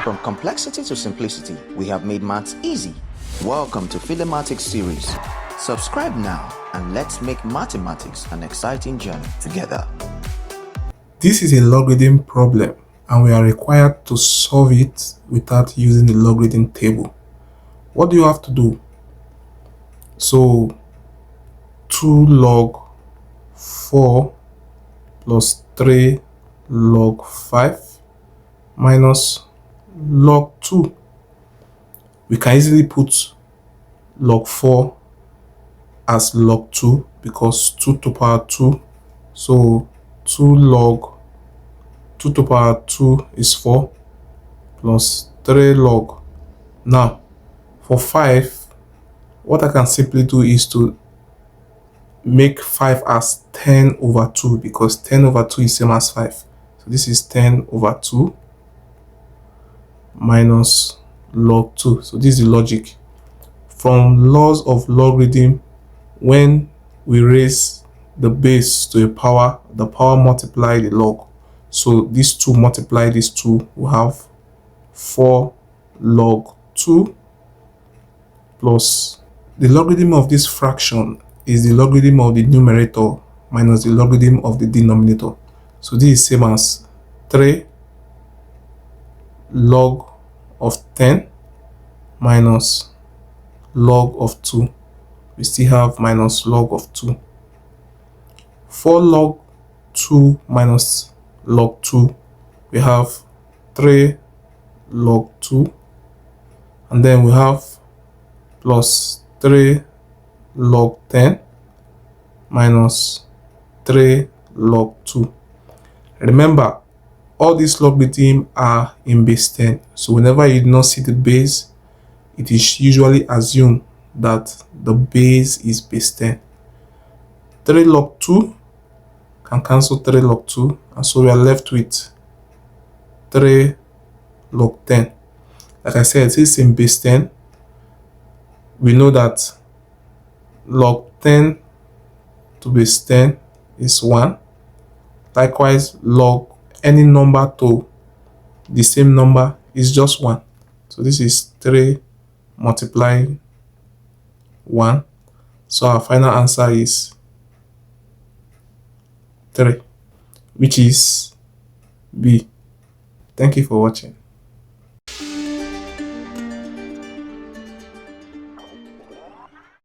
From complexity to simplicity, we have made maths easy. Welcome to Philemathics series. Subscribe now and let's make mathematics an exciting journey together. This is a logarithm problem and we are required to solve it without using the logarithm table. What do you have to do? So 2 log 4 plus 3 log 5 minus log 2. We can easily put log 4 as log 2 because 2 to the power 2. So 2 log 2 to the power 2 is 4 plus 3 log. Now for 5, what I can simply do is to make 5 as 10 over 2 because 10 over 2 is same as 5. So this is 10 over 2 minus log 2. So this is the logic. From laws of logarithm, when we raise the base to a power, the power multiply the log. So these 2 multiply these 2, we have 4 log 2 plus the logarithm of this fraction is the logarithm of the numerator minus the logarithm of the denominator. So this is same as 3 log of 10 minus log of 2. We still have minus log of 2. 4 log 2 minus log 2, we have 3 log 2, and then we have plus 3 log 10 minus 3 log 2. Remember, all these logarithms are in base 10. So whenever you do not see the base, it is usually assumed that the base is base 10. 3 log 2 can cancel 3 log 2, and so we are left with 3 log 10. Like I said, since it's in base 10, we know that log 10 to base 10 is 1. Likewise, log any number to the same number is just 1. So this is 3 multiplying 1. So our final answer is 3, which is B. Thank you for watching.